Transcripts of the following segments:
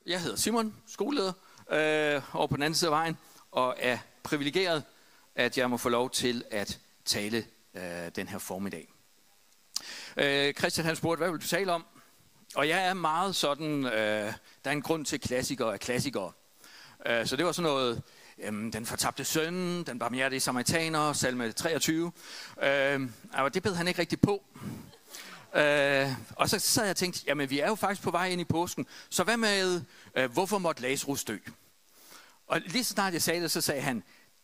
Jeg hedder Simon, skoleleder over på den anden side af vejen, og er privilegeret, at jeg må få lov til at tale den her formiddag. Christian han spurgte, hvad vil du tale om? Og jeg er meget sådan, der er en grund til klassikere er klassikere. Så det var sådan noget, den fortabte søn, den barmhjertige samaritaner, salme 23. Og det bed han ikke rigtig på. Og så sad jeg og tænkte, jamen vi er jo faktisk på vej ind i påsken, så hvad med, hvorfor måtte Lazarus dø? Og lige så snart jeg sagde det, så sagde han,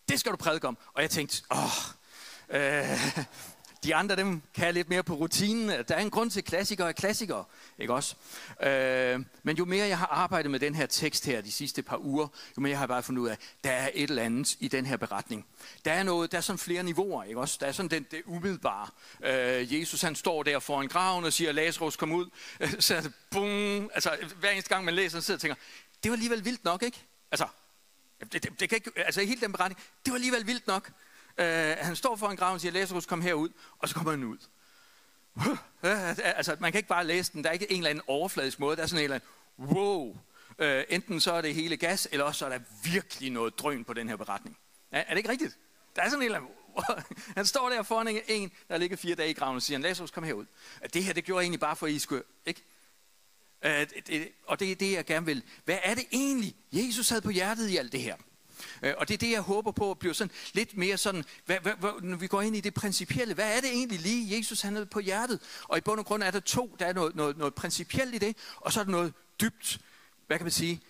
det skal du prædike om. Og jeg tænkte, de andre dem kan jeg lidt mere på rutinen. Der er en grund til klassikere er klassikere, ikke også? Men jo mere jeg har arbejdet med den her tekst her de sidste par uger, jo mere jeg har bare fundet ud af, der er et eller andet i den her beretning. Der er sådan flere niveauer, ikke også? Der er sådan det umiddelbare. Jesus han står der foran graven og siger, Lazarus kom ud. Så er det bum. Altså hver eneste gang man læser, så sidder og tænker, det var alligevel vildt nok, ikke? Altså, det kan ikke, altså hele den beretning, det var alligevel vildt nok. Han står foran graven og siger, Lazarus kom herud, og så kommer han ud. Altså, man kan ikke bare læse den. Der er ikke en eller anden overfladisk måde. Der er sådan en eller anden, wow. Enten så er det hele gas, eller også så er der virkelig noget drøn på den her beretning. Er det ikke rigtigt? Der er sådan en eller anden, wow. Han står der foran en, der ligger 4 dage i graven, og siger, Lazarus kom herud. Det her, det gjorde jeg egentlig bare for, at I skulle, ikke? Og det er det, jeg gerne vil. Hvad er det egentlig, Jesus havde på hjertet i alt det her? Og det er det, jeg håber på at blive sådan lidt mere sådan, når vi går ind i det principielle. Hvad er det egentlig lige, Jesus han havde på hjertet? Og i bund og grund er der to. Der er noget principielt i det, og så er der noget dybt. Hvad kan man sige?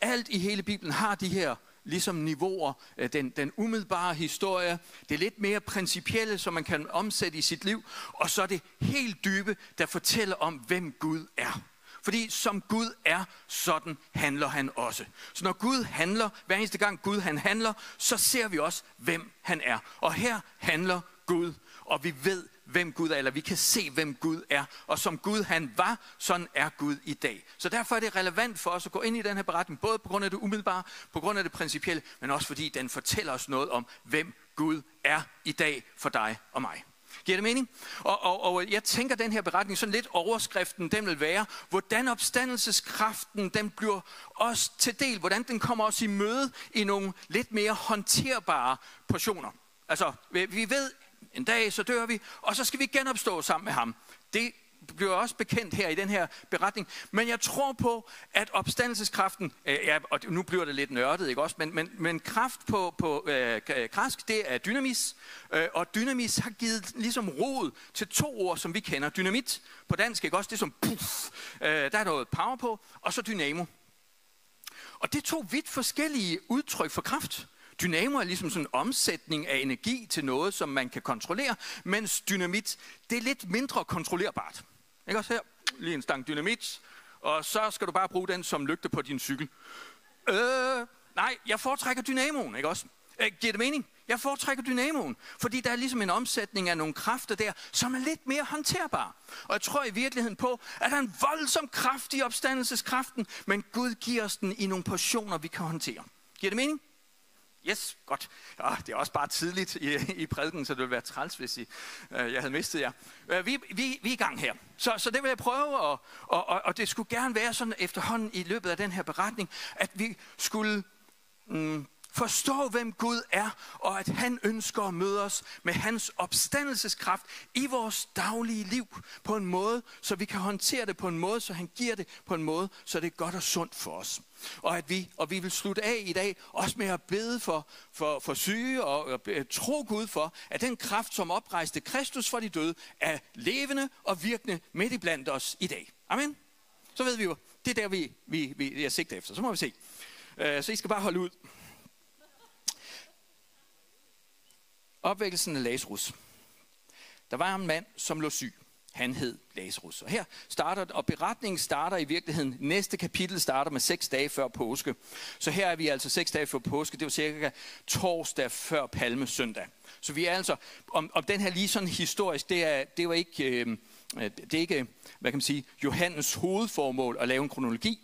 Alt i hele Bibelen har de her ligesom niveauer. Den umiddelbare historie, det er lidt mere principielle, som man kan omsætte i sit liv. Og så er det helt dybe, der fortæller om, hvem Gud er. Fordi som Gud er, sådan handler han også. Så når Gud handler, hver eneste gang Gud han handler, så ser vi også, hvem han er. Og her handler Gud, og vi ved, hvem Gud er, eller vi kan se, hvem Gud er. Og som Gud han var, sådan er Gud i dag. Så derfor er det relevant for os at gå ind i den her beretning, både på grund af det umiddelbare, på grund af det principielle, men også fordi den fortæller os noget om, hvem Gud er i dag for dig og mig. Giver det mening? Og jeg tænker, den her beretning, sådan lidt overskriften, den vil være, hvordan opstandelseskraften, den bliver os til del, hvordan den kommer os i møde i nogle lidt mere håndterbare portioner. Altså, vi ved, en dag så dør vi, og så skal vi genopstå sammen med ham. Det bliver også bekendt her i den her beretning. Men jeg tror på, at opstandelseskraften, og nu bliver det lidt nørdet, ikke også? Men kraft på græsk, det er dynamis. Og dynamis har givet ligesom rod til 2 ord, som vi kender. Dynamit på dansk, ikke også? Det er som puff. Der er noget power på, og så dynamo. Og det er 2 vidt forskellige udtryk for kraft. Dynamo er ligesom sådan en omsætning af energi til noget, som man kan kontrollere, mens dynamit, det er lidt mindre kontrollerbart. Ikke også her? Lige en stang dynamit, og så skal du bare bruge den som lygte på din cykel. Nej, jeg foretrækker dynamoen, ikke også? Giver det mening? Jeg foretrækker dynamoen, fordi der er ligesom en omsætning af nogle kræfter der, som er lidt mere håndterbare. Og jeg tror i virkeligheden på, at der er en voldsom kraft i opstandelseskraften, men Gud giver os den i nogle portioner, vi kan håndtere. Giver det mening? Yes, godt. Ja, det er også bare tidligt i prædiken, så det ville være træls, hvis jeg havde mistet jer. Vi er i gang her. Så det vil jeg prøve, og det skulle gerne være sådan efterhånden i løbet af den her beretning, at vi skulle forstå, hvem Gud er, og at han ønsker at møde os med hans opstandelseskraft i vores daglige liv på en måde, så vi kan håndtere det på en måde, så han giver det på en måde, så det er godt og sundt for os. Og vi vil slutte af i dag også med at bede for syge og tro Gud for, at den kraft, som oprejste Kristus fra de døde, er levende og virkende midt i blandt os i dag. Amen. Så ved vi jo, det er der, vi er sigtet efter. Så må vi se. Så I skal bare holde ud. Opvækkelsen af Lazarus. Der var en mand, som lå syg. Han hed Lazarus. Og her starter, og beretningen starter i virkeligheden, næste kapitel starter med 6 dage før påske. Så her er vi altså 6 dage før påske, det var cirka torsdag før palmesøndag. Så vi er altså, om den her lige sådan historisk, det er ikke, hvad kan man sige, Johannes hovedformål at lave en kronologi.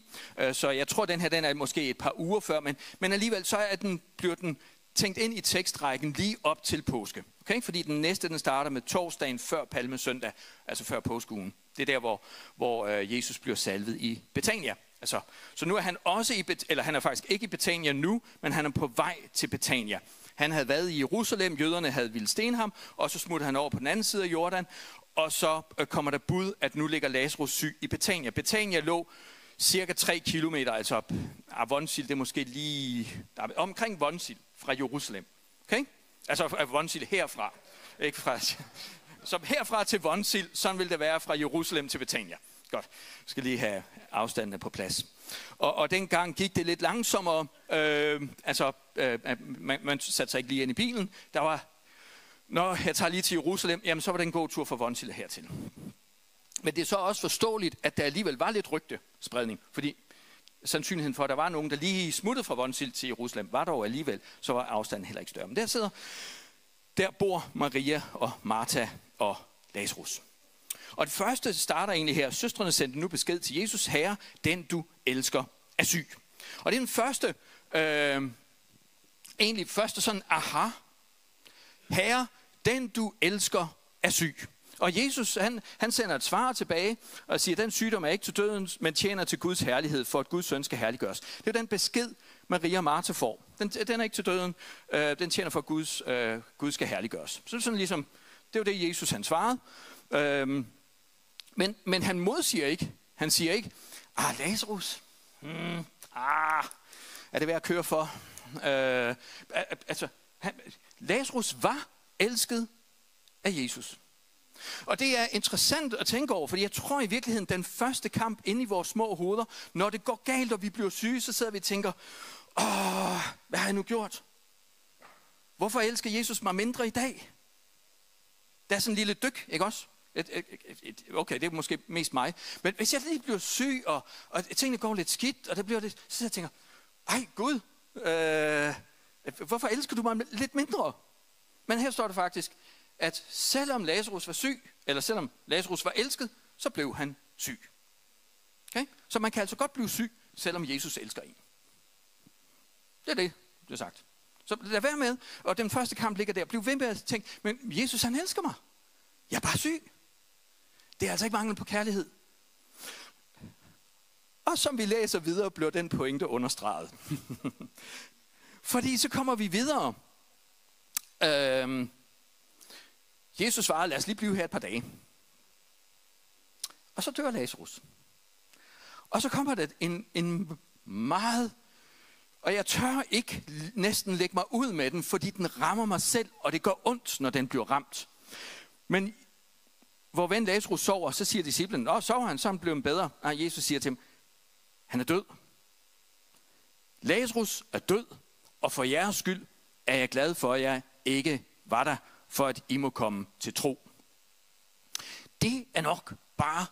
Så jeg tror, den er måske et par uger før, men alligevel så bliver den tænkt ind i tekstrækken lige op til påske. Okay? Fordi den næste, den starter med torsdagen før palmesøndag, altså før påskeugen. Det er der, hvor Jesus bliver salvet i Betania. Altså, så nu er han også han er faktisk ikke i Betania nu, men han er på vej til Betania. Han havde været i Jerusalem, jøderne havde vildt sten ham, og så smutter han over på den anden side af Jordan, og så kommer der bud, at nu ligger Lazarus syg i Betania. Betania lå cirka 3 kilometer, altså Vonsil, det er måske lige omkring Vonsil fra Jerusalem. Okay? Altså Vonsil herfra. Ikke fra, så herfra til Vonsil, sådan vil det være fra Jerusalem til Betania. Godt, jeg skal lige have afstandene på plads. Og dengang gik det lidt langsommere, man satte sig ikke lige ind i bilen. Der var, når jeg tager lige til Jerusalem, jamen så var det en god tur fra Vonsil hertil. Men det er så også forståeligt, at der alligevel var lidt rygtespredning, fordi sandsynligheden for, at der var nogen, der lige smuttede fra Vonsil til Jerusalem, var dog alligevel, så var afstanden heller ikke større. Men der bor Maria og Martha og Lazarus. Og det første starter egentlig her. Søstrene sendte nu besked til Jesus: Herre, den du elsker er syg. Og det er den første sådan aha. Herre, den du elsker er syg. Og Jesus, han sender et svar tilbage og siger, den sygdom er ikke til døden, men tjener til Guds herlighed, for at Guds søn skal herliggøres. Det er den besked, Maria og Martha får. Den er ikke til døden, den tjener for at Gud skal herliggøres. Så det er sådan ligesom, det var det, Jesus han svarede. Men han modsiger ikke. Han siger ikke, Lazarus, er det værd at køre for? Lazarus var elsket af Jesus. Og det er interessant at tænke over, fordi jeg tror i virkeligheden, den første kamp inde i vores små hoveder, når det går galt, og vi bliver syge, så sidder vi og tænker, hvad har jeg nu gjort? Hvorfor elsker Jesus mig mindre i dag? Der er sådan en lille dyk, ikke også? Okay, det er måske mest mig. Men hvis jeg lige bliver syg, og tingene går lidt skidt, og det bliver lidt, så jeg tænker, Gud, hvorfor elsker du mig lidt mindre? Men her står det faktisk, at selvom Lazarus var syg, eller selvom Lazarus var elsket, så blev han syg. Okay? Så man kan altså godt blive syg, selvom Jesus elsker en. Det er sagt. Så lad være med, og den første kamp ligger der. Bliv ved med at tænke, men Jesus han elsker mig. Jeg er bare syg. Det er altså ikke mangel på kærlighed. Og som vi læser videre, bliver den pointe understreget. Fordi så kommer vi videre. Jesus svarer, lad os lige blive her et par dage. Og så dør Lazarus. Og så kommer der en meget, og jeg tør ikke næsten lægge mig ud med den, fordi den rammer mig selv, og det gør ondt, når den bliver ramt. Men hvor ven Lazarus sover, så siger disciplen, sover han, så er han blevet bedre. Nej, Jesus siger til ham, han er død. Lazarus er død, og for jeres skyld er jeg glad for, at jeg ikke var der, for at I må komme til tro. Det er nok bare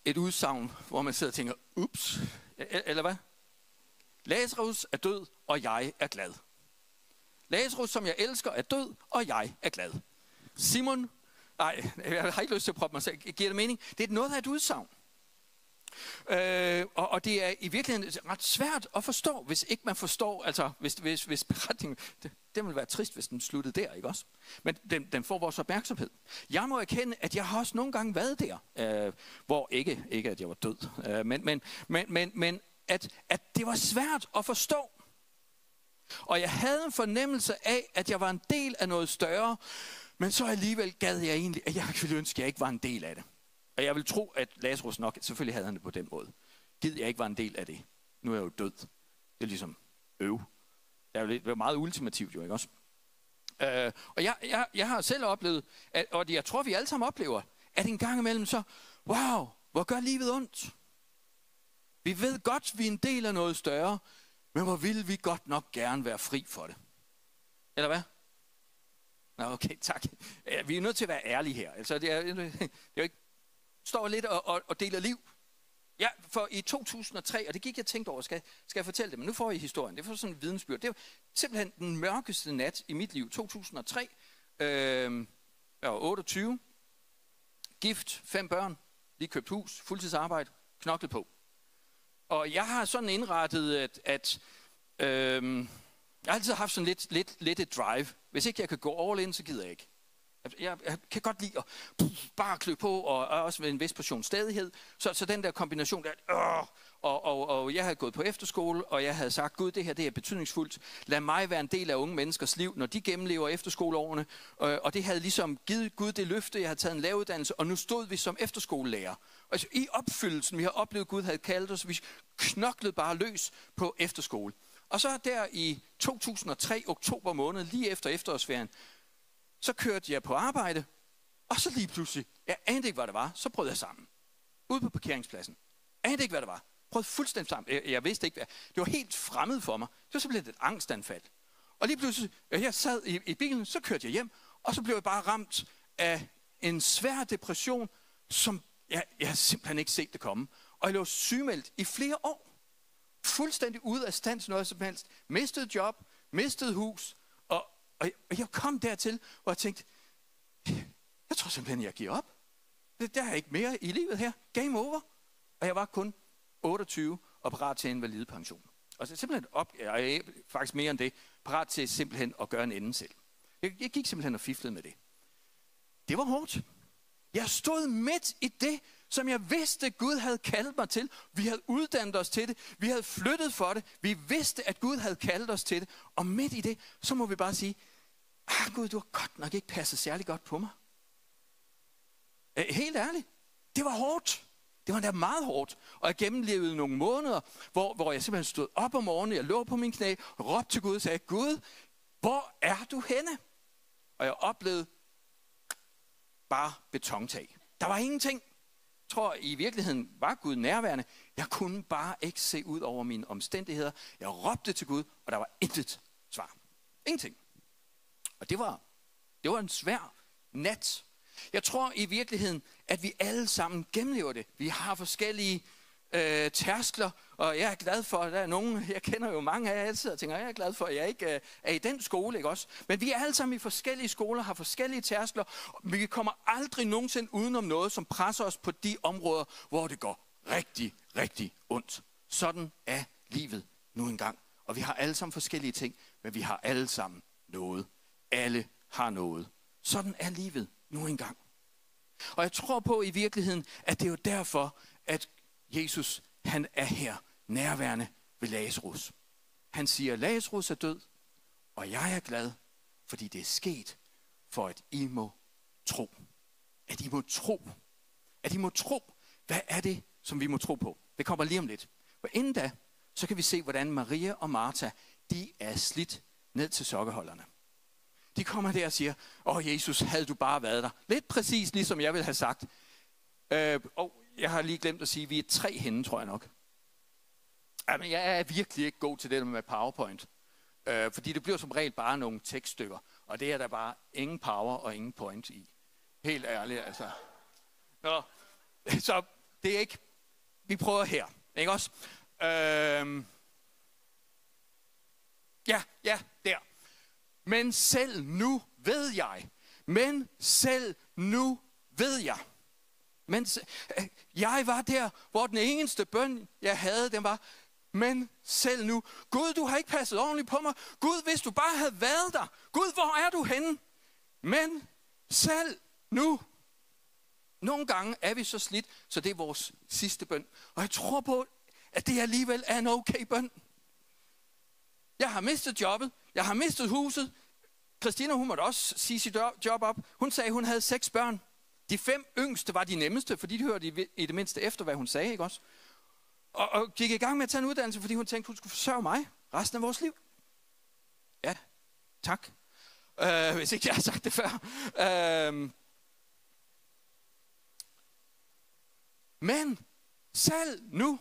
et udsagn, hvor man sidder og tænker, ups, eller hvad? Lazarus er død, og jeg er glad. Lazarus, som jeg elsker, er død, og jeg er glad. Simon, jeg har ikke lyst til at proppe mig selv. Giver det mening? Det er noget af et udsagn. Og det er i virkeligheden ret svært at forstå, hvis ikke man forstår, altså hvis beretningen, det ville være trist, hvis den sluttede der, ikke også? Men den får vores opmærksomhed. Jeg må erkende, at jeg har også nogle gange været der, hvor ikke at jeg var død, men at det var svært at forstå. Og jeg havde en fornemmelse af, at jeg var en del af noget større, men så alligevel gad jeg egentlig, at jeg ville ønske, at jeg ikke var en del af det. Og jeg vil tro, at Lazarus nok, selvfølgelig havde han det på den måde. Gid jeg ikke var en del af det. Nu er jeg jo død. Det er ligesom Det var meget ultimativt jo, ikke også? Og jeg har selv oplevet, og jeg tror, vi alle sammen oplever, at en gang imellem så, wow, hvor gør livet ondt. Vi ved godt, vi er en del af noget større, men hvor vil vi godt nok gerne være fri for det. Eller hvad? Nå, okay, tak. Vi er nødt til at være ærlige her. Altså, det er jo ikke står lidt og deler liv. Ja, for i 2003, og det gik jeg tænkt over, skal jeg fortælle det, men nu får I historien. Det er sådan en vidensbyrd. Det var simpelthen den mørkeste nat i mit liv. 2003, jeg var 28, gift, 5 børn, lige købt hus, fuldtidsarbejde, knoklet på. Og jeg har sådan indrettet, at jeg har altid haft sådan lidt et drive. Hvis ikke jeg kan gå all in, så gider jeg ikke. Jeg kan godt lide at bare klø på, og også med en vis portion stadighed. Så den der kombination der, og jeg havde gået på efterskole, og jeg havde sagt, Gud, det her det er betydningsfuldt. Lad mig være en del af unge menneskers liv, når de gennemlever efterskoleårene. Og det havde ligesom givet Gud det løfte, jeg havde taget en læreruddannelse, og nu stod vi som efterskolelærer. Altså i opfyldelsen, vi har oplevet, Gud havde kaldt os, vi knoklede bare løs på efterskole. Og så der i 2003, oktober måned, lige efter efterårsferien, så kørte jeg på arbejde, og så lige pludselig, jeg anede ikke, hvad det var, så brød jeg sammen. Ude på parkeringspladsen. Jeg anede ikke, hvad det var. Prøvede fuldstændig sammen. Jeg vidste ikke, hvad. Det var helt fremmed for mig. Det var simpelthen et angstanfald. Og lige pludselig, jeg sad i bilen, så kørte jeg hjem, og så blev jeg bare ramt af en svær depression, som jeg havde simpelthen ikke set det komme. Og jeg lå sygemeldt i flere år. Fuldstændig ude af stand til noget som helst. Mistede job, mistede hus, og jeg kom dertil, hvor jeg tænkte, jeg tror simpelthen, jeg giver op. Der er ikke mere i livet her. Game over. Og jeg var kun 28 og parat til en invalidepension. Og så simpelthen jeg er faktisk mere end det, parat til simpelthen at gøre en ende selv. Jeg gik simpelthen og fiflede med det. Det var hårdt. Jeg stod midt i det, som jeg vidste, Gud havde kaldt mig til. Vi havde uddannet os til det. Vi havde flyttet for det. Vi vidste, at Gud havde kaldt os til det. Og midt i det, så må vi bare sige, Gud, du har godt nok ikke passet særlig godt på mig. Helt ærligt. Det var hårdt. Det var da meget hårdt. Og jeg gennemlevede nogle måneder, hvor jeg simpelthen stod op om morgenen, jeg lå på mine knæ, råbte til Gud og sagde, Gud, hvor er du henne? Og jeg oplevede bare betontag. Der var ingenting. Jeg tror, i virkeligheden var Gud nærværende. Jeg kunne bare ikke se ud over mine omstændigheder. Jeg råbte til Gud, og der var intet svar. Ingenting. Og det var en svær nat. Jeg tror i virkeligheden, at vi alle sammen gennemlever det. Vi har forskellige tærskler, og jeg er glad for, at der er nogen, jeg kender jo mange af jer altid, og tænker, jeg er glad for, at jeg ikke er i den skole, ikke også? Men vi er alle sammen i forskellige skoler, har forskellige tærskler, og vi kommer aldrig nogensinde udenom noget, som presser os på de områder, hvor det går rigtig, rigtig ondt. Sådan er livet nu engang. Og vi har alle sammen forskellige ting, men vi har alle sammen noget. Alle har noget. Sådan er livet nu engang. Og jeg tror på i virkeligheden, at det er jo derfor, at Jesus, han er her nærværende ved Lazarus. Han siger, Lazarus er død, og jeg er glad, fordi det er sket, for at I må tro. At I må tro. At I må tro. Hvad er det, som vi må tro på? Det kommer lige om lidt. Og inden da, så kan vi se, hvordan Maria og Martha, de er slidt ned til sokkeholderne. De kommer der og siger, Jesus, havde du bare været der. Lidt præcis ligesom jeg ville have sagt. Jeg har lige glemt at sige, at vi er 3 henne, tror jeg nok. Jamen, jeg er virkelig ikke god til det med PowerPoint. Fordi det bliver som regel bare nogle tekststykker. Og det er der bare ingen power og ingen point i. Helt ærligt, altså. Nå, så det er ikke... Vi prøver her, ikke også? Ja, der. Men selv nu ved jeg. Men selv nu ved jeg. Men jeg var der, hvor den eneste bøn, jeg havde, den var, men selv nu. Gud, du har ikke passet ordentligt på mig. Gud, hvis du bare havde været der. Gud, hvor er du henne? Men selv nu. Nogle gange er vi så slidt, så det er vores sidste bøn. Og jeg tror på, at det alligevel er en okay bøn. Jeg har mistet jobbet. Jeg har mistet huset. Christina, hun måtte også sige sit job op. Hun sagde, hun havde 6 børn. De 5 yngste var de nemmeste, fordi de hørte i det mindste efter, hvad hun sagde, ikke også? Og gik i gang med at tage en uddannelse, fordi hun tænkte, hun skulle forsørge mig resten af vores liv. Ja, tak. Hvis ikke jeg har sagt det før. Men selv nu,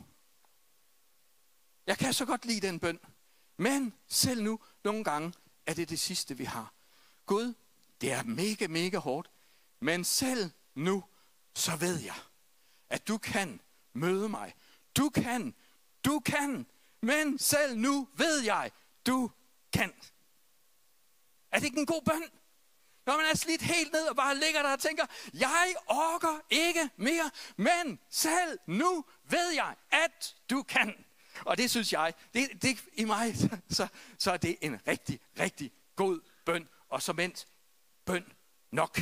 jeg kan så godt lide den bøn, men selv nu, nogle gange, er det det sidste, vi har. Gud, det er mega, mega hårdt, men selv nu, så ved jeg, at du kan møde mig. Du kan, men selv nu ved jeg, du kan. Er det ikke en god bøn? Når man er slidt helt ned og bare ligger der og tænker, jeg orker ikke mere, men selv nu ved jeg, at du kan. Og det synes jeg, det i mig, så er det en rigtig, rigtig god bøn, og som endt bøn nok.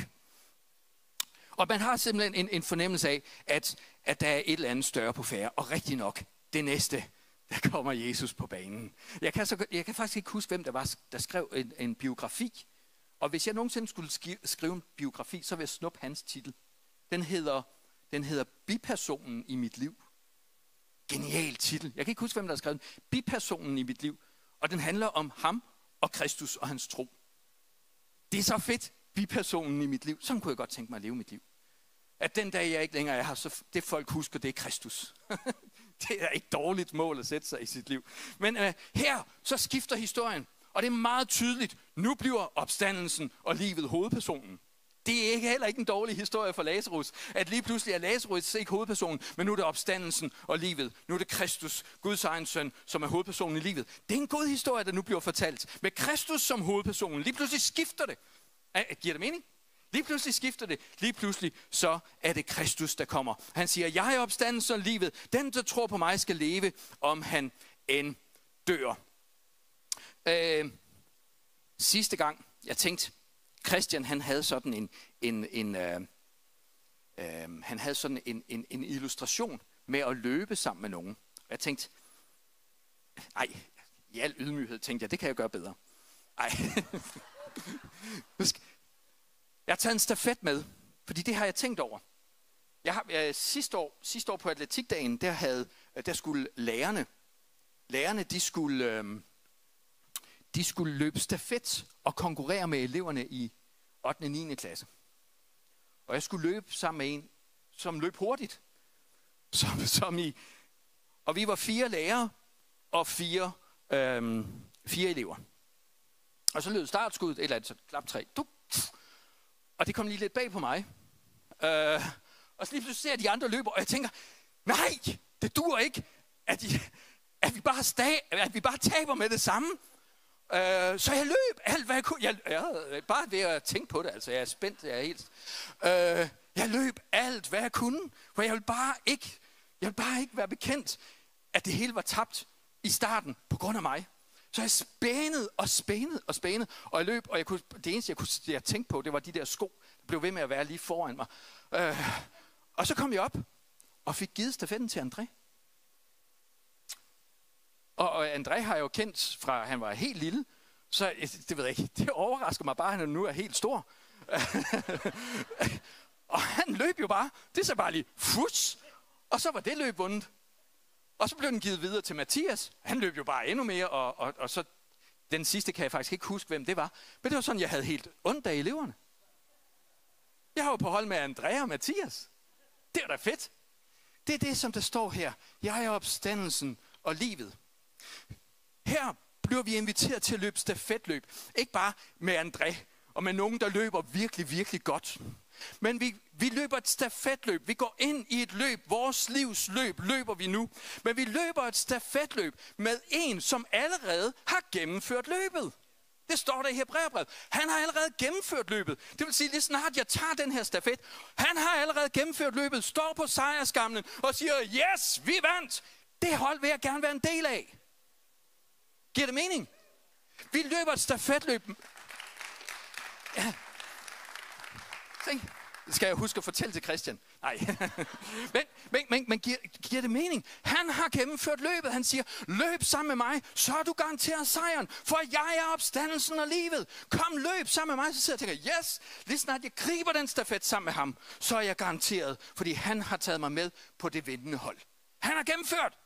Og man har simpelthen en fornemmelse af, at der er et eller andet større på færde, og rigtig nok det næste, der kommer Jesus på banen. Jeg kan faktisk ikke huske, hvem der skrev en biografi. Og hvis jeg nogensinde skulle skrive en biografi, så vil jeg snuppe hans titel. Den hedder Bipersonen i mit liv. Genial titel. Jeg kan ikke huske, hvem der har skrevet den. Bipersonen i mit liv. Og den handler om ham og Kristus og hans tro. Det er så fedt. Bipersonen i mit liv. Sådan kunne jeg godt tænke mig at leve mit liv. At den dag jeg ikke længere er her, så det folk husker, det er Kristus. Det er et dårligt mål at sætte sig i sit liv. Men her så skifter historien. Og det er meget tydeligt. Nu bliver opstandelsen og livet hovedpersonen. Det er heller ikke en dårlig historie for Lazarus, at lige pludselig er Lazarus ikke hovedpersonen, men nu er det opstandelsen og livet. Nu er det Kristus, Guds egen søn, som er hovedpersonen i livet. Det er en god historie, der nu bliver fortalt. Med Kristus som hovedpersonen. Lige pludselig skifter det. Giver det mening? Lige pludselig skifter det. Lige pludselig så er det Kristus, der kommer. Han siger, jeg er opstandelsen og livet. Den, der tror på mig, skal leve, om han end dør. Sidste gang, jeg tænkte, Christian, han havde sådan en illustration med at løbe sammen med nogen. Jeg tænkte, i al ydmyghed tænkte jeg, det kan jeg gøre bedre. Jeg har taget en stafet med, fordi det har jeg tænkt over. Sidste år på atletikdagen, der skulle lærerne de skulle løbe stafet og konkurrere med eleverne i 8. og 9. klasse. Og jeg skulle løbe sammen med en, som løb hurtigt. Og vi var 4 lærere og 4 elever. Og så lød startskuddet, eller så klap 3. Og det kom lige lidt bag på mig. Og så lige pludselig ser jeg de andre løber, og jeg tænker, nej, det duer ikke, at vi bare taber med det samme. Så jeg løb alt, hvad jeg kunne. Jeg bare ved at tænke på det, altså jeg er spændt, jeg er helt. Jeg løb alt, hvad jeg kunne, for jeg ville bare ikke være bekendt, at det hele var tabt i starten på grund af mig. Så jeg spænede, og jeg løb, og det eneste, jeg tænkte på, det var de der sko, der blev ved med at være lige foran mig. Og så kom jeg op, og fik givet stafetten til André. Og André har jeg jo kendt fra, han var helt lille, så det ved jeg ikke, det overrasker mig bare, at han nu er helt stor. Og han løb jo bare, det så bare lige futs, og så var det løb vundet. Og så blev den givet videre til Mathias. Han løb jo bare endnu mere, og så den sidste kan jeg faktisk ikke huske, hvem det var. Men det var sådan, jeg havde helt ondt af eleverne. Jeg har jo på hold med Andrea og Mathias. Det er da fedt. Det er det, som der står her. Jeg er opstandelsen og livet. Her bliver vi inviteret til at løbe stafetløb. Ikke bare med André og med nogen, der løber virkelig, virkelig godt. Men vi løber et stafetløb. Vi går ind i et løb. Vores livs løb løber vi nu. Men vi løber et stafetløb med en, som allerede har gennemført løbet. Det står der i Hebræerbrevet. Han har allerede gennemført løbet. Det vil sige, lige snart jeg tager den her stafet. Han har allerede gennemført løbet, står på sejrskamlen og siger, yes, vi vandt. Det hold vil jeg gerne være en del af. Giver det mening? Vi løber et stafetløb. Ja. Skal jeg huske at fortælle til Christian? Nej. men giver det mening? Han har gennemført løbet. Han siger, løb sammen med mig, så er du garanteret sejren. For jeg er opstandelsen og livet. Kom, løb sammen med mig. Så sidder jeg og tænker, yes, lige snart jeg griber den stafet sammen med ham, så er jeg garanteret, fordi han har taget mig med på det vindende hold. Han har gennemført.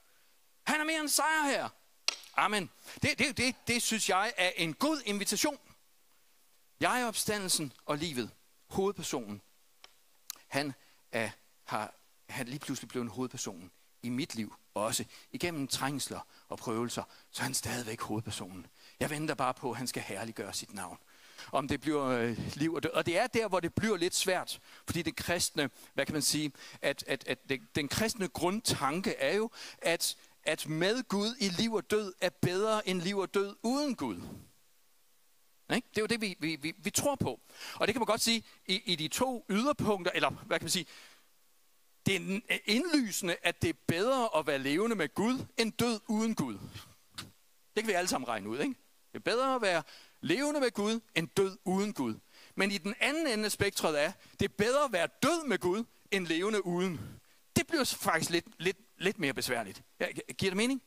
Han er mere end sejr her. Amen. Det synes jeg er en god invitation. Jeg er opstandelsen og livet. Hovedpersonen. Han lige pludselig blevet hovedpersonen i mit liv også. Igennem trængsler og prøvelser, så er han stadigvæk hovedpersonen. Jeg venter bare på, at han skal herliggøre sit navn. Om det bliver liv og død. Og det er der, hvor det bliver lidt svært. Fordi det kristne, hvad kan man sige, den kristne grundtanke er jo, at med Gud i liv og død er bedre end liv og død uden Gud. Det er jo det, vi tror på. Og det kan man godt sige, i de 2 yderpunkter, eller hvad kan man sige, det er indlysende, at det er bedre at være levende med Gud, end død uden Gud. Det kan vi alle sammen regne ud, ikke? Det er bedre at være levende med Gud, end død uden Gud. Men i den anden ende af spektret er, det er bedre at være død med Gud, end levende uden. Det bliver faktisk lidt mere besværligt. Giver det mening?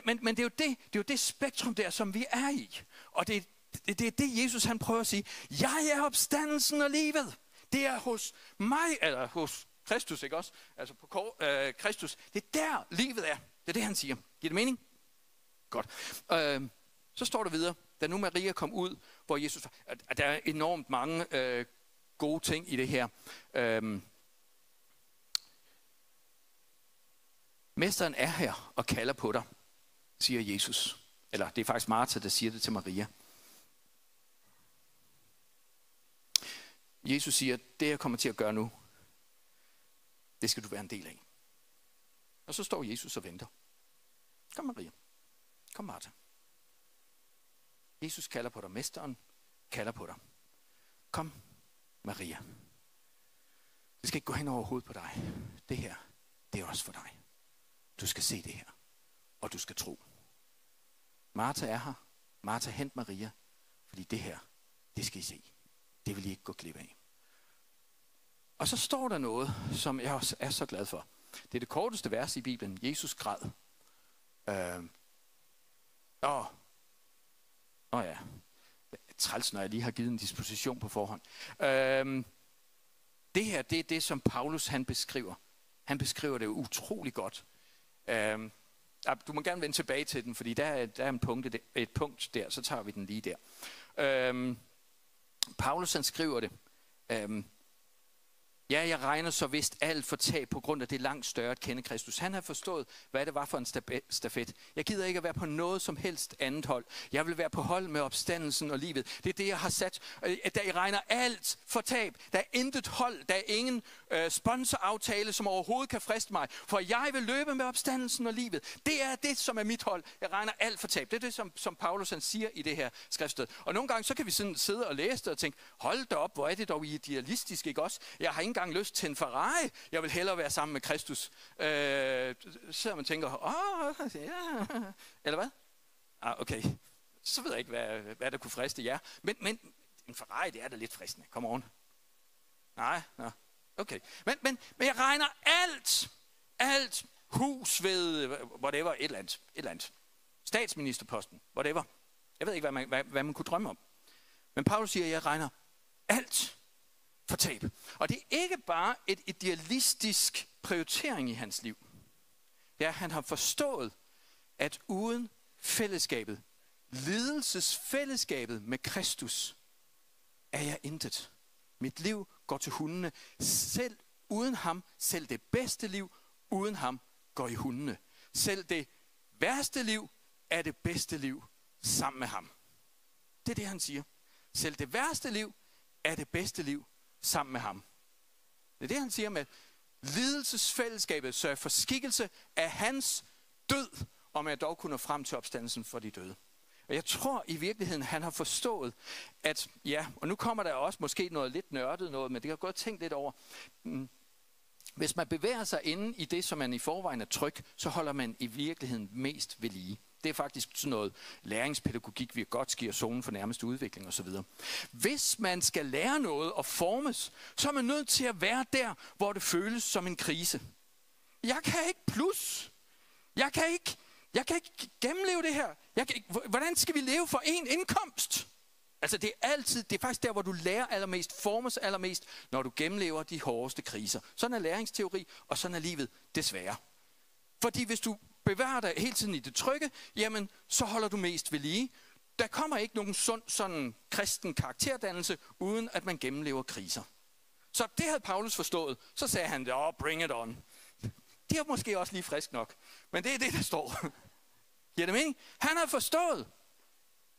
Men det er jo det spektrum der, som vi er i. Og det er det, Jesus han prøver at sige. Jeg er opstandelsen og livet. Det er hos mig, eller hos Kristus, ikke også? Altså på Kristus. Det er der, livet er. Det er det, han siger. Giver det mening? Godt. Så står der videre, da nu Maria kom ud, hvor Jesus... Der er enormt mange gode ting i det her. Mesteren er her og kalder på dig, siger Jesus. Eller det er faktisk Martha, der siger det til Maria. Jesus siger, det jeg kommer til at gøre nu, det skal du være en del af. Og så står Jesus og venter. Kom Maria. Kom Martha. Jesus kalder på dig. Mesteren kalder på dig. Kom Maria. Det skal ikke gå hen over hovedet på dig. Det her, det er også for dig. Du skal se det her. Og du skal tro. Martha er her. Martha, hent Maria. Fordi det her, det skal I se. Det vil I ikke gå glip af. Og så står der noget, som jeg også er så glad for. Det er det korteste vers i Bibelen. Jesus græd. Ja. Træls, når jeg lige har givet en disposition på forhånd. Det her, det er det, som Paulus han beskriver. Han beskriver det utrolig godt. Du må gerne vende tilbage til den, fordi der er et punkt der, så tager vi den lige der. Paulus han skriver det. Ja, jeg regner så vist alt for tab på grund af det langt større at kende Kristus. Han har forstået, hvad det var for en stafet. Jeg gider ikke at være på noget som helst andet hold. Jeg vil være på hold med opstandelsen og livet. Det er det, jeg har sat. Da jeg regner alt for tab. Der er intet hold. Der er ingen sponsoraftale, som overhovedet kan friste mig. For jeg vil løbe med opstandelsen og livet. Det er det, som er mit hold. Jeg regner alt for tab. Det er det, som Paulus han siger i det her skriftsted. Og nogle gange så kan vi sådan sidde og læse det og tænke, hold da op, hvor er det dog idealistisk, ikke også? Jeg har ikke engang lyst til en Ferrari. Jeg vil hellere være sammen med Kristus. Så man tænker, ja. Eller hvad? Okay. Så ved jeg ikke, hvad der kunne friste jer. Men en Ferrari, det er da lidt fristende. Come on. Nej. Okay. Men jeg regner alt hus ved, whatever, et eller andet. Statsministerposten, whatever. Jeg ved ikke, hvad man kunne drømme om. Men Paulus siger, at jeg regner alt for tab. Og det er ikke bare et idealistisk prioritering i hans liv. Det er, at han har forstået, at uden fællesskabet, lidelsesfællesskabet med Kristus, er jeg intet. Mit liv går til hundene. Selv uden ham, selv det bedste liv uden ham, går i hundene. Selv det værste liv er det bedste liv sammen med ham. Det er det, han siger. Selv det værste liv er det bedste liv sammen med ham. Det er det, han siger med lidelsesfællesskabet, sørger for skikkelse af hans død, om jeg dog kunne nå frem til opstandelsen for de døde. Og jeg tror i virkeligheden, han har forstået, at ja, og nu kommer der også måske noget lidt nørdet noget, men det kan jeg godt tænke lidt over. Hvis man bevæger sig inde i det, som man i forvejen er tryg, så holder man i virkeligheden mest ved lige. Det er faktisk sådan noget læringspædagogik, Vygotsky og zonen for nærmeste udvikling osv. Hvis man skal lære noget og formes, så er man nødt til at være der, hvor det føles som en krise. Jeg kan ikke plus. Jeg kan ikke gennemleve det her. Hvordan skal vi leve for en indkomst? Altså det er faktisk der, hvor du lærer allermest, formes allermest, når du gennemlever de hårdeste kriser. Sådan er læringsteori, og sådan er livet desværre. Fordi hvis du bevarer dig hele tiden i det trygge, jamen så holder du mest ved lige. Der kommer ikke nogen sund sådan kristen karakterdannelse, uden at man gennemlever kriser. Så det havde Paulus forstået. Så sagde han, bring it on. Det er måske også lige frisk nok. Men det er det, der står. Giver det mening? Han har forstået.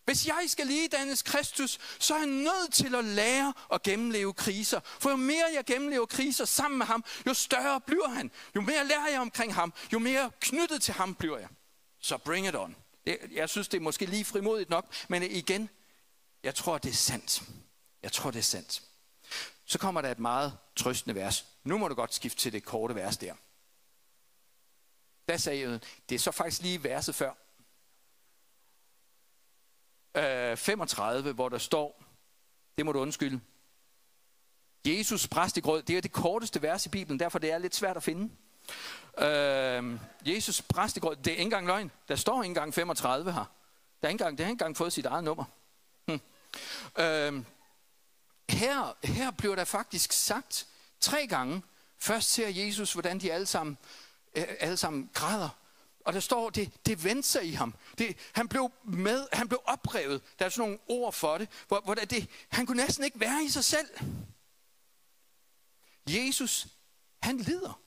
Hvis jeg skal ligedannes Kristus, så er jeg nødt til at lære at gennemleve kriser. For jo mere jeg gennemlever kriser sammen med ham, jo større bliver han. Jo mere lærer jeg omkring ham, jo mere knyttet til ham bliver jeg. Så bring it on. Jeg synes, det er måske lige frimodigt nok, men igen, jeg tror, det er sandt. Så kommer der et meget trøstende vers. Nu må du godt skifte til det korte vers der. Der sagde jeg, det er så faktisk lige verset før. 35, hvor der står, det må du undskylde. Jesus brast i gråd. Det er det korteste vers i Bibelen, derfor det er lidt svært at finde. Jesus bræst i grød. Det er ikke engang løgn. Der står ikke engang 35 her. Det har ikke engang fået sit eget nummer. Her bliver der faktisk sagt 3 gange. Først ser Jesus, hvordan de alle sammen græder. Og der står, det vendte sig i ham. Han blev oprevet. Der er sådan nogle ord for det. Han kunne næsten ikke være i sig selv. Jesus, han lider.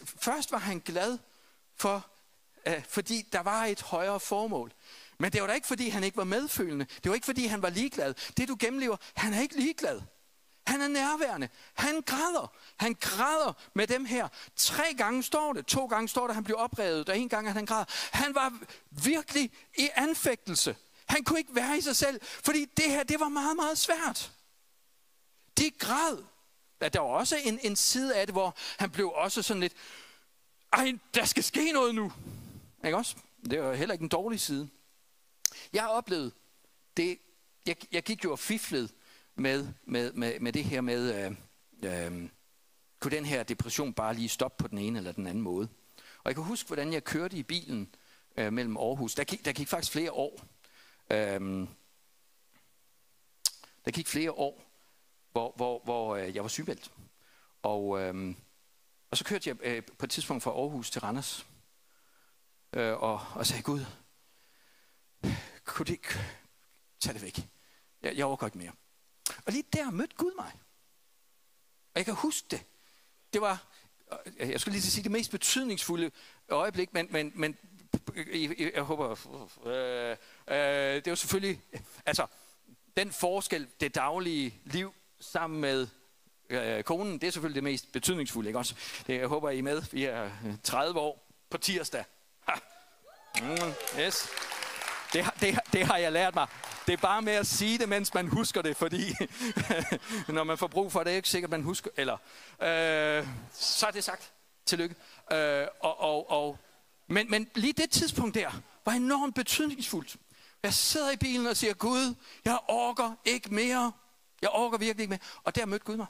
Først var han glad fordi der var et højere formål. Men det var da ikke, fordi han ikke var medfølende. Det var ikke, fordi han var ligeglad. Det du gennemlever, han er ikke ligeglad. Han er nærværende. Han græder. Han græder med dem her. 3 gange står det. 2 gange står det, at han blev oprevet. Og 1 gang, at han græder. Han var virkelig i anfægtelse. Han kunne ikke være i sig selv. Fordi det her, det var meget, meget svært. De græd. Der var også en side af det, hvor han blev også sådan lidt, der skal ske noget nu. Ikke også? Det var heller ikke en dårlig side. Jeg har oplevet det. Jeg gik jo og fiflede med det her med, kunne den her depression bare lige stoppe på den ene eller den anden måde. Og jeg kan huske, hvordan jeg kørte i bilen mellem Aarhus. Der gik faktisk flere år. Der gik flere år, hvor jeg var sygemeldt. Og så kørte jeg på et tidspunkt fra Aarhus til Randers. Og sagde, Gud, kunne det ikke tage det væk? Jeg overgår ikke mere. Og lige der mødte Gud mig. Og jeg kan huske det. Det var, jeg skulle lige sige, det mest betydningsfulde øjeblik, men jeg håber, det var selvfølgelig, altså, den forskel, det daglige liv sammen med konen, det er selvfølgelig det mest betydningsfulde, ikke også? Jeg håber, I er med. Vi er 30 år på tirsdag. Yes. Det har jeg lært mig. Det er bare med at sige det, mens man husker det, fordi når man får brug for det, er det ikke sikkert, man husker. Eller så er det sagt. Tillykke. Men lige det tidspunkt der var enormt betydningsfuldt. Jeg sidder i bilen og siger, Gud, jeg orker ikke mere. Jeg orker virkelig ikke mere. Og der mødte Gud mig.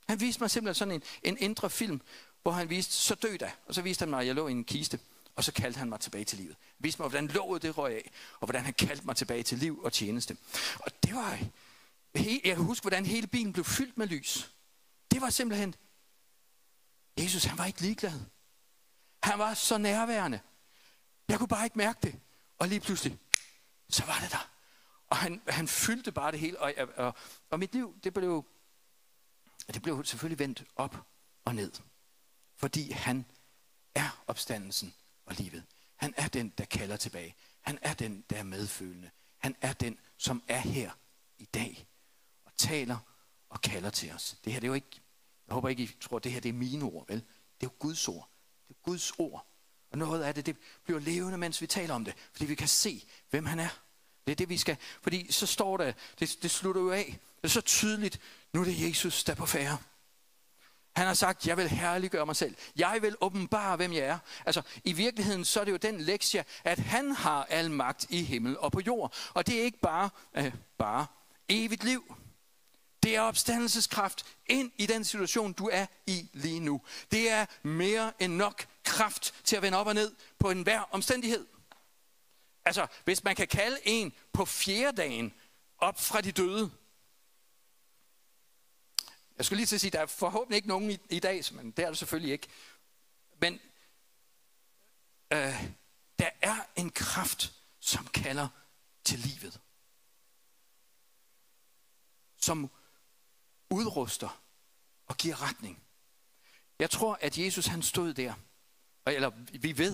Han viste mig simpelthen sådan en indre film, hvor han viste, så død da. Og så viste han mig, at jeg lå i en kiste. Og så kaldte han mig tilbage til livet. Viste mig, hvordan låget det røg af. Og hvordan han kaldte mig tilbage til liv og tjeneste. Og det var... Jeg kan huske, hvordan hele bilen blev fyldt med lys. Det var simpelthen... Jesus, han var ikke ligeglad. Han var så nærværende. Jeg kunne bare ikke mærke det. Og lige pludselig, så var det der. Og han fyldte bare det hele. Og mit liv, det blev selvfølgelig vendt op og ned. Fordi han er opstandelsen og livet. Han er den, der kalder tilbage. Han er den, der er medfølende. Han er den, som er her i dag og taler og kalder til os. Det her, det er jo ikke, jeg håber ikke, I tror, det her det er mine ord, vel? Det er jo Guds ord. Det er Guds ord. Og noget af det bliver levende, mens vi taler om det. Fordi vi kan se, hvem han er. Det er det, vi skal. Fordi så står der, det slutter jo af. Det er så tydeligt, nu er det Jesus, der er på færde. Han har sagt, jeg vil herliggøre mig selv. Jeg vil åbenbare, hvem jeg er. Altså, i virkeligheden, så er det jo den lektie, at han har al magt i himmel og på jord. Og det er ikke bare evigt liv. Det er opstandelseskraft ind i den situation, du er i lige nu. Det er mere end nok kraft til at vende op og ned på enhver omstændighed. Altså, hvis man kan kalde en på 4. dagen op fra de døde. Jeg skulle lige til at sige, der er forhåbentlig ikke nogen i dag, men det er det selvfølgelig ikke. Men der er en kraft, som kalder til livet. Som udruster og giver retning. Jeg tror, at Jesus han stod der, eller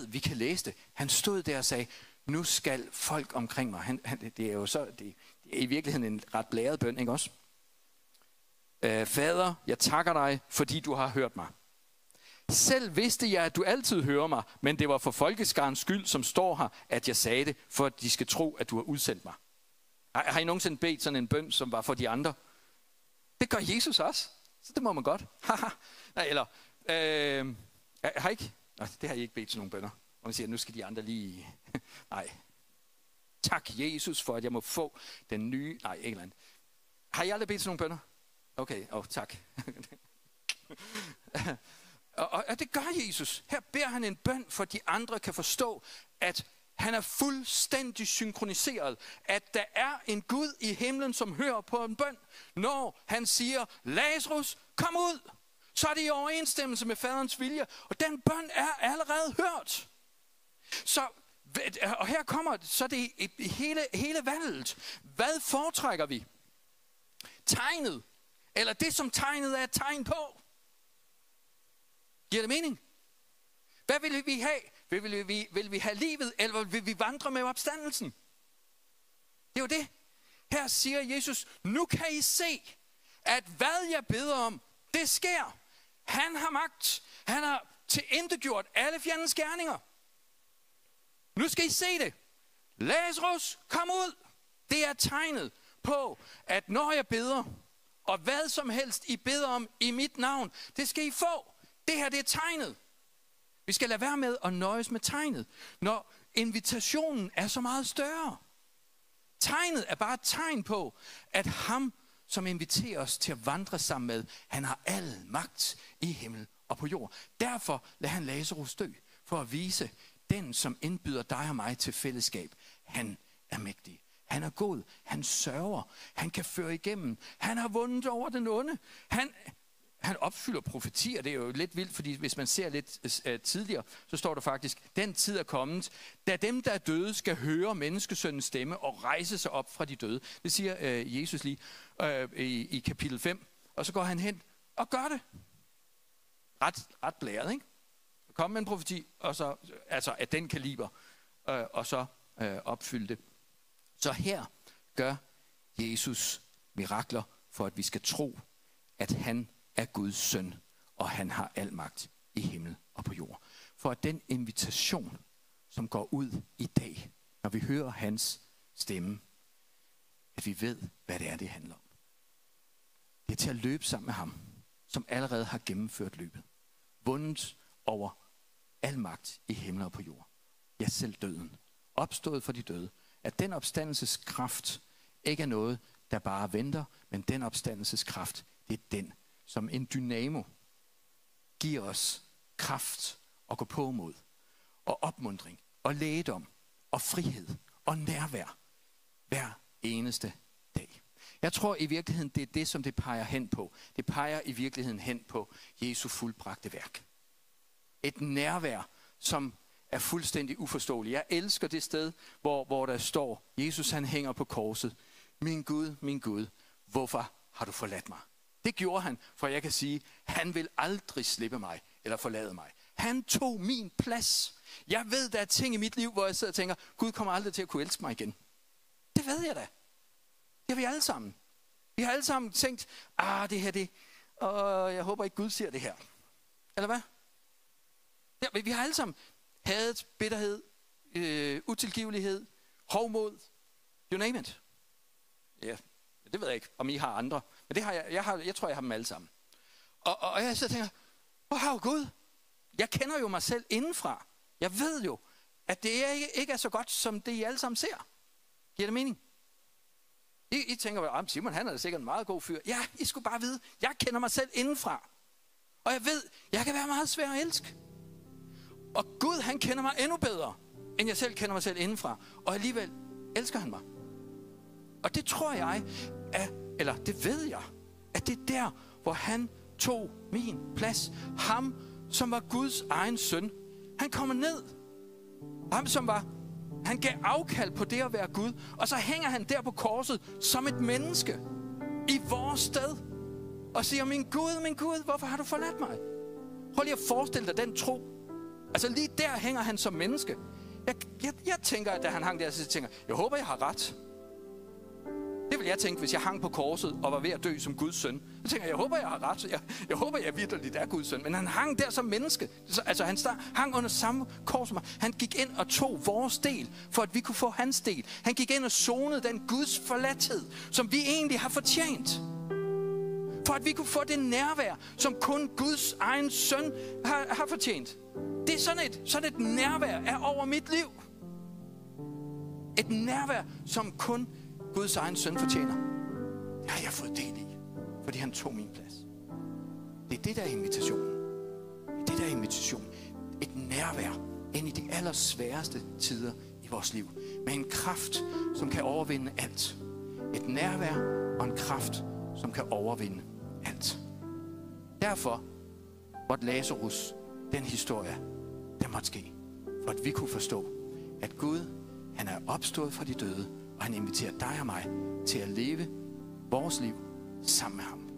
vi kan læse det. Han stod der og sagde, nu skal folk omkring mig. Det er jo så, det er i virkeligheden en ret blæret bøn, ikke også? Fader, jeg takker dig, fordi du har hørt mig. Selv vidste jeg, at du altid hører mig, men det var for folkeskarens skyld, som står her, at jeg sagde det, for at de skal tro, at du har udsendt mig. Har I nogensinde bedt sådan en bøn, som var for de andre? Det gør Jesus også, så det må man godt. Eller, har I ikke? Nej, det har I ikke bedt sådan nogle bønner. Og man siger, nu skal de andre lige... Nej. Tak, Jesus, for at jeg må få den nye... Nej, ikke andet. Har I aldrig bedt sådan nogle bønner? Okay, tak. Og det gør Jesus. Her beder han en bøn, for de andre kan forstå, at han er fuldstændig synkroniseret. At der er en Gud i himlen, som hører på en bøn. Når han siger, Lazarus, kom ud, så er det i overensstemmelse med faderens vilje. Og den bøn er allerede hørt. Og her kommer så det hele valget. Hvad foretrækker vi? Tegnet, eller det, som tegnet er et tegn på? Giver det mening? Hvad vil vi have? Vil vi have livet, eller vil vi vandre med opstandelsen? Det er jo det. Her siger Jesus, nu kan I se, at hvad jeg beder om, det sker. Han har magt. Han har tilintetgjort alle fjendens gerninger. Nu skal I se det. Lazarus, kom ud. Det er tegnet på, at når jeg beder, og hvad som helst I beder om i mit navn, det skal I få. Det her, det er tegnet. Vi skal lade være med at nøjes med tegnet, når invitationen er så meget større. Tegnet er bare et tegn på, at ham, som inviterer os til at vandre sammen med, han har al magt i himmel og på jord. Derfor lader han Lazarus dø, for at vise, den, som indbyder dig og mig til fællesskab, han er mægtig. Han er god, han sørger, han kan føre igennem, han har vundet over den onde, han opfylder profetier. Det er jo lidt vildt, fordi hvis man ser lidt tidligere, så står der faktisk, den tid er kommet, da dem, der er døde, skal høre menneskesøndens stemme og rejse sig op fra de døde. Det siger Jesus lige i kapitel 5, og så går han hen og gør det. Ret blæret, ikke? Kom med en profeti, og så, altså af den kaliber, og så opfylde det. Så her gør Jesus mirakler, for at vi skal tro, at han er Guds søn, og han har al magt i himmel og på jord. For at den invitation, som går ud i dag, når vi hører hans stemme, at vi ved, hvad det er, det handler om. Det er til at løbe sammen med ham, som allerede har gennemført løbet. Vundet over al magt i himmel og på jord. Ja, selv døden. Opstået for de døde. At den opstandelseskraft ikke er noget, der bare venter, men den opstandelseskraft, det er den, som en dynamo giver os kraft at gå på mod, og opmuntring, og lægedom, og frihed, og nærvær, hver eneste dag. Jeg tror i virkeligheden, det er det, som det peger hen på. Det peger i virkeligheden hen på Jesu fuldbragte værk. Et nærvær, som er fuldstændig uforståeligt. Jeg elsker det sted, hvor der står, Jesus han hænger på korset. Min Gud, hvorfor har du forladt mig? Det gjorde han, for jeg kan sige, han vil aldrig slippe mig eller forlade mig. Han tog min plads. Jeg ved, der er ting i mit liv, hvor jeg sidder og tænker, Gud kommer aldrig til at kunne elske mig igen. Det ved jeg da. Det har vi alle sammen. Vi har alle sammen tænkt, det her det, og jeg håber ikke Gud siger det her. Eller hvad? Ja, vi har alle sammen hadet, bitterhed, utilgivelighed, hovmod, you name it. Ja, det ved jeg ikke, om I har andre. Men det har jeg tror, jeg har dem alle sammen. Og jeg så tænker, wow Gud, jeg kender jo mig selv indenfra. Jeg ved jo, at det ikke er så godt, som det I alle sammen ser. Giver det mening? I tænker, Simon han er da sikkert en meget god fyr. Ja, I skulle bare vide, jeg kender mig selv indenfra. Og jeg ved, jeg kan være meget svær at elske. Og Gud, han kender mig endnu bedre, end jeg selv kender mig selv indenfra. Og alligevel elsker han mig. Og det tror jeg, eller det ved jeg, at det er der, hvor han tog min plads. Ham, som var Guds egen søn. Han kommer ned. Ham, som han gav afkald på det at være Gud. Og så hænger han der på korset som et menneske. I vores sted. Og siger, min Gud, hvorfor har du forladt mig? Prøv lige at forestille dig den tro. Altså lige der hænger han som menneske. Jeg tænker, at da han hang der, så tænker jeg håber, jeg har ret. Det vil jeg tænke, hvis jeg hang på korset og var ved at dø som Guds søn. Så tænker jeg håber, jeg har ret. Jeg håber, jeg vitterligt er Guds søn. Men han hang der som menneske. Altså han hang under samme kors som mig. Han gik ind og tog vores del, for at vi kunne få hans del. Han gik ind og sonede den Guds forladthed, som vi egentlig har fortjent. For at vi kunne få det nærvær, som kun Guds egen søn har fortjent. Det er sådan et nærvær er over mit liv. Et nærvær, som kun Guds egen søn fortjener. Det har jeg fået del i, fordi han tog min plads. Det er det, der er invitationen. Det er det, her invitation. Et nærvær ind i de allersværeste tider i vores liv. Med en kraft, som kan overvinde alt. Et nærvær og en kraft, som kan overvinde alt. Derfor måtte Lazarus, den historie, den måtte ske. For at vi kunne forstå, at Gud, han er opstået fra de døde, og han inviterer dig og mig til at leve vores liv sammen med ham.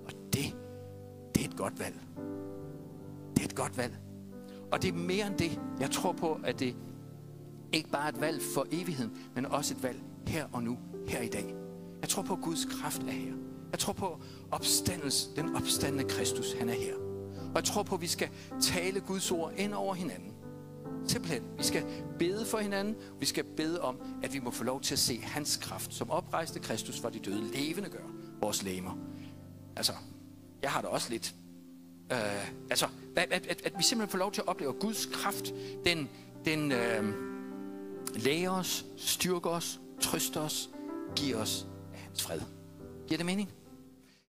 Og det er et godt valg. Det er et godt valg. Og det er mere end det. Jeg tror på, at det ikke bare er et valg for evigheden, men også et valg her og nu, her i dag. Jeg tror på, at Guds kraft er her. Jeg tror på den opstandne Kristus, han er her. Og jeg tror på, at vi skal tale Guds ord ind over hinanden. Simpelthen, vi skal bede for hinanden. Vi skal bede om, at vi må få lov til at se hans kraft, som oprejste Kristus fra de døde, levende gør vores legemer. Altså, jeg har det også lidt. At vi simpelthen får lov til at opleve, at Guds kraft, den læger os, styrker os, trøster os, giver os af hans fred. Giver det mening?